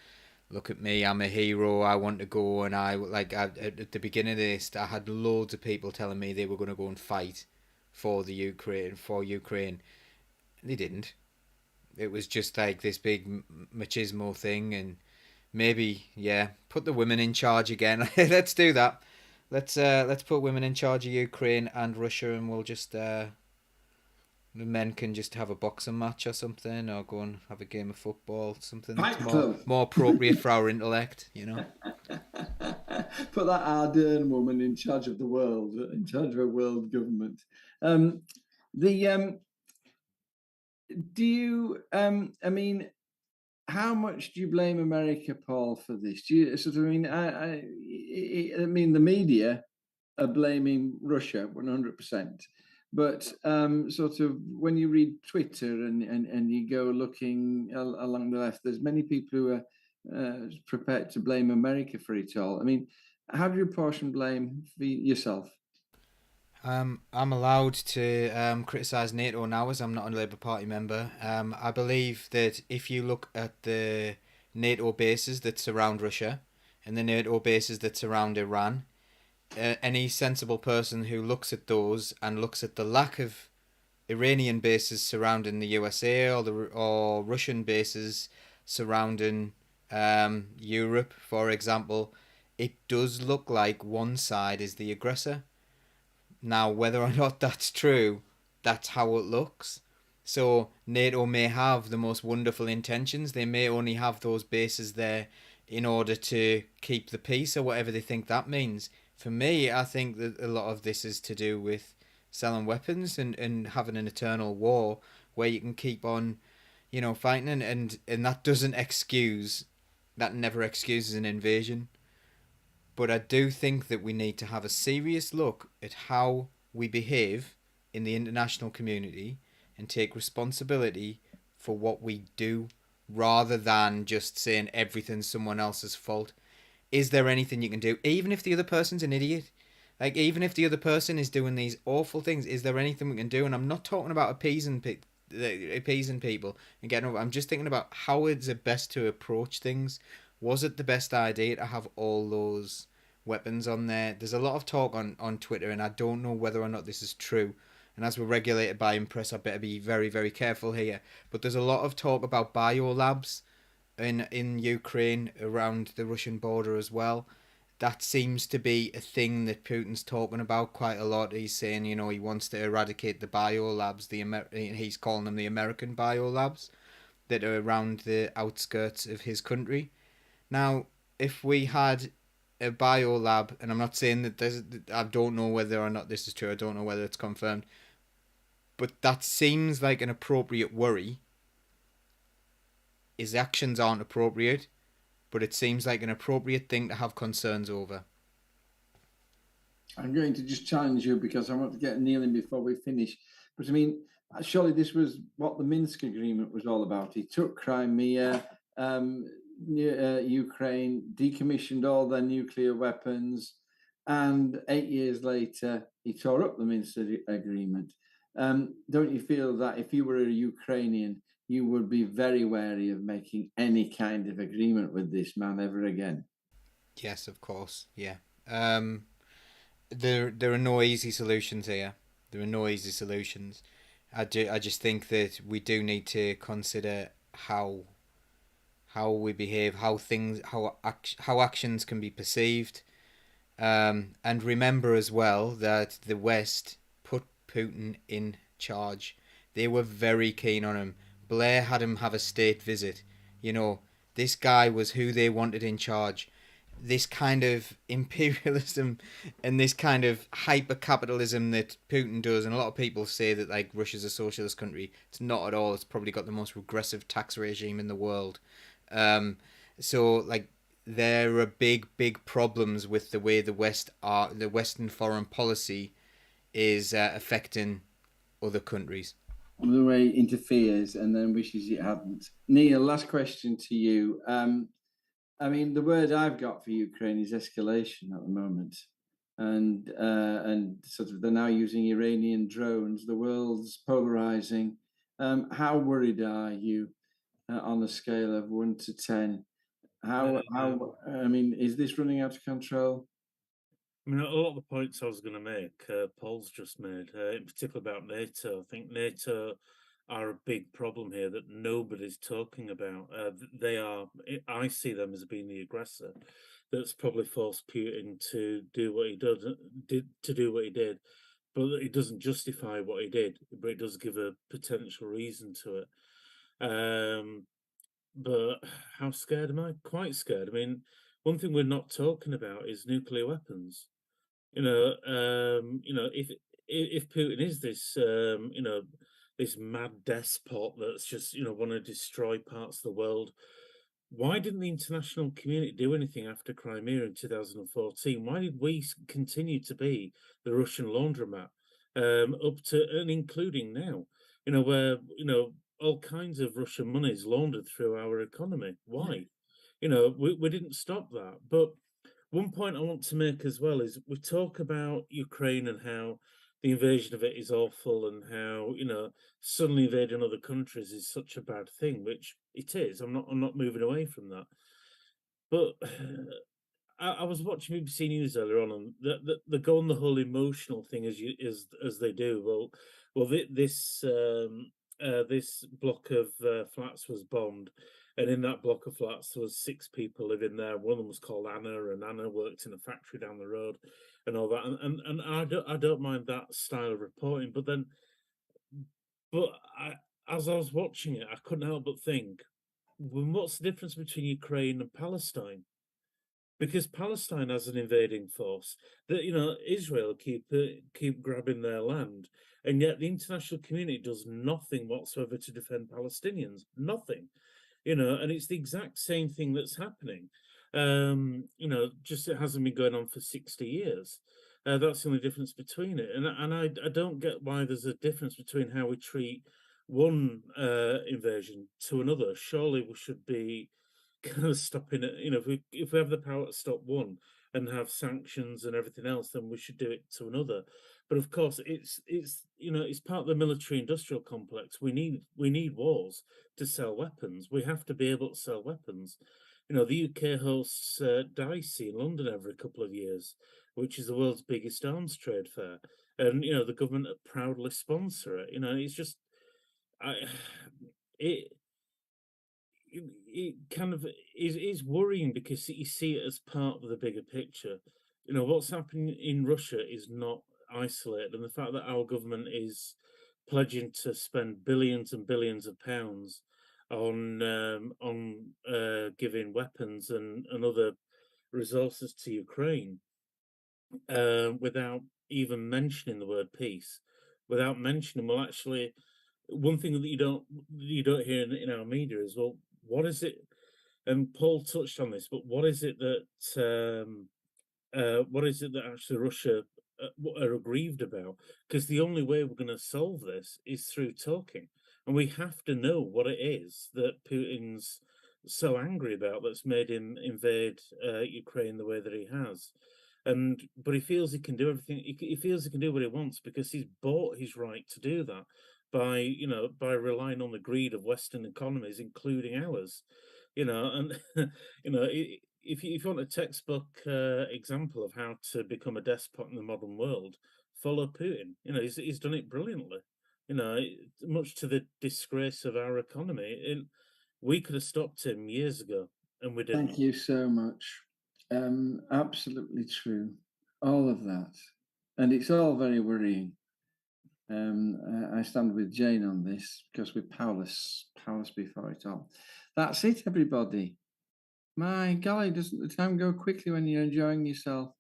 look at me, I'm a hero, I want to go, and at the beginning of this, I had loads of people telling me they were going to go and fight for Ukraine, They didn't. It was just like this big machismo thing, and maybe put the women in charge again. Let's do that. Let's put women in charge of Ukraine and Russia, and we'll just the men can just have a boxing match or something, or go and have a game of football, something that's Fight Club. more appropriate for our intellect, you know. Put that Ardern woman in charge of the world, in charge of a world government. Do you? I mean, how much do you blame America, Paul, for this? Do you sort of? I mean, I mean, the media are blaming Russia 100%. But sort of when you read Twitter and you go looking along the left, there's many people who are prepared to blame America for it all. I mean, how do you apportion blame for yourself? I'm allowed to criticise NATO now, as I'm not a Labour Party member. I believe that if you look at the NATO bases that surround Russia and the NATO bases that surround Iran, any sensible person who looks at those and looks at the lack of Iranian bases surrounding the USA or Russian bases surrounding Europe, for example, it does look like one side is the aggressor. Now, whether or not that's true, that's how it looks. So NATO may have the most wonderful intentions. They may only have those bases there in order to keep the peace or whatever they think that means. For me, I think that a lot of this is to do with selling weapons and having an eternal war where you can keep on, fighting, and that doesn't excuse, that never excuses an invasion. But I do think that we need to have a serious look at how we behave in the international community and take responsibility for what we do rather than just saying everything's someone else's fault. Is there anything you can do? Even if the other person's an idiot, like even if the other person is doing these awful things, is there anything we can do? And I'm not talking about appeasing people and getting over. I'm just thinking about how is it best to approach things. Was it the best idea to have all those weapons on there? There's a lot of talk on Twitter, and I don't know whether or not this is true. And as we're regulated by Impress, I better be very, very careful here. But there's a lot of talk about biolabs in Ukraine around the Russian border as well. That seems to be a thing that Putin's talking about quite a lot. He's saying, he wants to eradicate the biolabs. He's calling them the American biolabs that are around the outskirts of his country. Now, if we had a biolab, and I'm not saying that I don't know whether or not this is true. I don't know whether it's confirmed, but that seems like an appropriate worry. His actions aren't appropriate, but it seems like an appropriate thing to have concerns over. I'm going to just challenge you because I want to get Neil in before we finish. But I mean, surely this was what the Minsk agreement was all about. He took Crimea, Ukraine, decommissioned all their nuclear weapons, and 8 years later, he tore up the Minsk agreement. Don't you feel that if you were a Ukrainian, you would be very wary of making any kind of agreement with this man ever again? Yes, of course. Yeah. There are no easy solutions here. There are no easy solutions. I just think that we do need to consider how we behave, how actions can be perceived, and remember as well that the West put Putin in charge. They were very keen on him. Blair had him have a state visit. This guy was who they wanted in charge. This kind of imperialism and this kind of hyper capitalism that Putin does, and a lot of people say that like Russia's a socialist country. It's not at all. It's probably got the most regressive tax regime in the world. So like there are big problems with the way the Western foreign policy is affecting other countries. The way it interferes and then wishes it hadn't. Neil, last question to you. I mean, the word I've got for Ukraine is escalation at the moment, and sort of they're now using Iranian drones. The world's polarizing. How worried are you on a scale of 1 to 10? How I mean, is this running out of control? I mean, a lot of the points I was going to make, Paul's just made, in particular about NATO. I think NATO are a big problem here that nobody's talking about. I see them as being the aggressor that's probably forced Putin to do what he did, but it doesn't justify what he did, but it does give a potential reason to it. But how scared am I? Quite scared. I mean, one thing we're not talking about is nuclear weapons. If Putin is this, this mad despot that's just, want to destroy parts of the world, why didn't the international community do anything after Crimea in 2014? Why did we continue to be the Russian laundromat up to and including now? Where all kinds of Russian money is laundered through our economy. Why? We didn't stop that. But one point I want to make as well is we talk about Ukraine and how the invasion of it is awful and how, suddenly invading other countries is such a bad thing, which it is. I'm not moving away from that. But I was watching BBC News earlier on, and they go on the whole emotional thing as they do. This block of flats was bombed, and in that block of flats there was 6 people living there. One of them was called Anna, and Anna worked in a factory down the road, and all that. And I don't mind that style of reporting, as I was watching it, I couldn't help but think, well, what's the difference between Ukraine and Palestine? Because Palestine has an invading force that Israel keep grabbing their land, and yet the international community does nothing whatsoever to defend Palestinians. Nothing, and it's the exact same thing that's happening. Just it hasn't been going on for 60 years. That's the only difference between it, and I don't get why there's a difference between how we treat one invasion to another. Surely we should be kind of stopping it. If we have the power to stop one and have sanctions and everything else, then we should do it to another. But of course, it's part of the military industrial complex. We need wars to sell weapons. We have to be able to sell weapons. The UK hosts Dicey in London every couple of years, which is the world's biggest arms trade fair, and the government proudly sponsor it. It's just it kind of is worrying because you see it as part of the bigger picture. What's happening in Russia is not isolated, and the fact that our government is pledging to spend billions and billions of pounds on giving weapons and other resources to Ukraine without even mentioning the word peace, without mentioning, well, actually, one thing that you don't hear in our media is, well, what is it? And Paul touched on this, but what is it that actually Russia are aggrieved about? Because the only way we're going to solve this is through talking, and we have to know what it is that Putin's so angry about that's made him invade Ukraine the way that he has. But he feels he can do everything. He feels he can do what he wants because he's bought his right to do that by relying on the greed of Western economies, including ours. And if you want a textbook example of how to become a despot in the modern world, follow Putin. He's done it brilliantly. Much to the disgrace of our economy. We could have stopped him years ago, and we didn't. Thank you so much. Absolutely true. All of that. And it's all very worrying. I stand with Jane on this because we're powerless before it all. That's it, everybody. My golly, doesn't the time go quickly when you're enjoying yourself?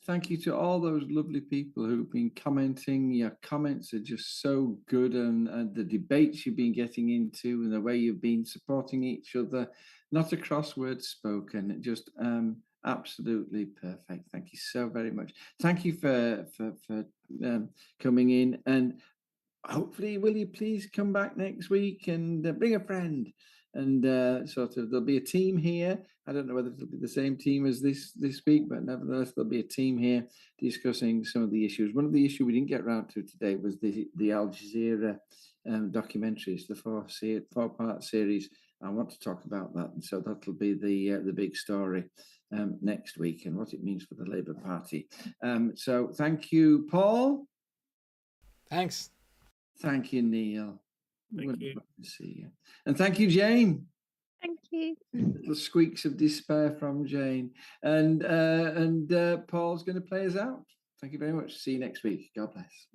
Thank you to all those lovely people who've been commenting. Your comments are just so good, and the debates you've been getting into and the way you've been supporting each other. Not a crossword spoken, just absolutely perfect. Thank you so very much. Thank you for coming in, and hopefully, will you please come back next week and bring a friend? And there'll be a team here. I don't know whether it'll be the same team as this week, but nevertheless, there'll be a team here discussing some of the issues. One of the issues we didn't get around to today was the Al Jazeera documentaries, the 4-part series. I want to talk about that, and so that'll be the big story next week and what it means for the Labour Party. So thank you, Paul. Thanks. Thank you, Neil. Thank you. Wonderful to see you. And thank you, Jane. Thank you. Little squeaks of despair from Jane. And Paul's going to play us out. Thank you very much. See you next week. God bless.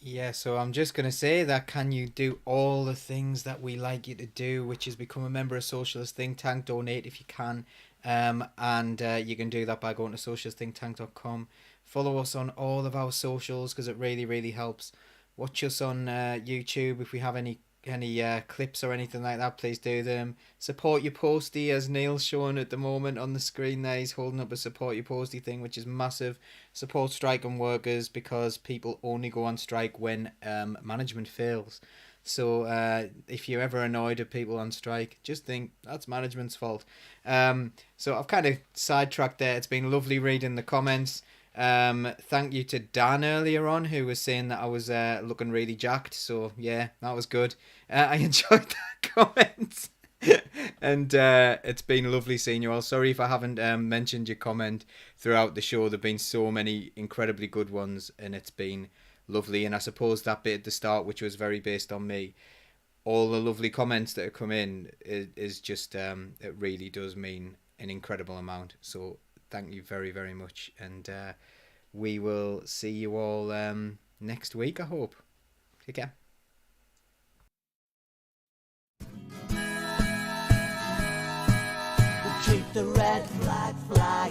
Yeah, so I'm just going to say that can you do all the things that we like you to do, which is become a member of Socialist Think Tank, donate if you can, and you can do that by going to socialistthinktank.com. Follow us on all of our socials because it really, really helps. Watch us on YouTube. If we have any clips or anything like that, please do them. Support your postie, as Neil's showing at the moment on the screen there. He's holding up a support your postie thing, which is massive. Support striking workers, because people only go on strike when management fails. So if you're ever annoyed at people on strike, just think that's management's fault. So I've kind of sidetracked there. It's been lovely reading the comments. Thank you to Dan earlier on, who was saying that I was looking really jacked. So yeah, that was good. I enjoyed that comment. And it's been lovely seeing you all. Sorry if I haven't mentioned your comment throughout the show. There have been so many incredibly good ones, and it's been lovely. And I suppose that bit at the start, which was very based on me, all the lovely comments that have come in is just it really does mean an incredible amount. So thank you very, very much. And we will see you all next week, I hope. Take care. Keep the red flag flying.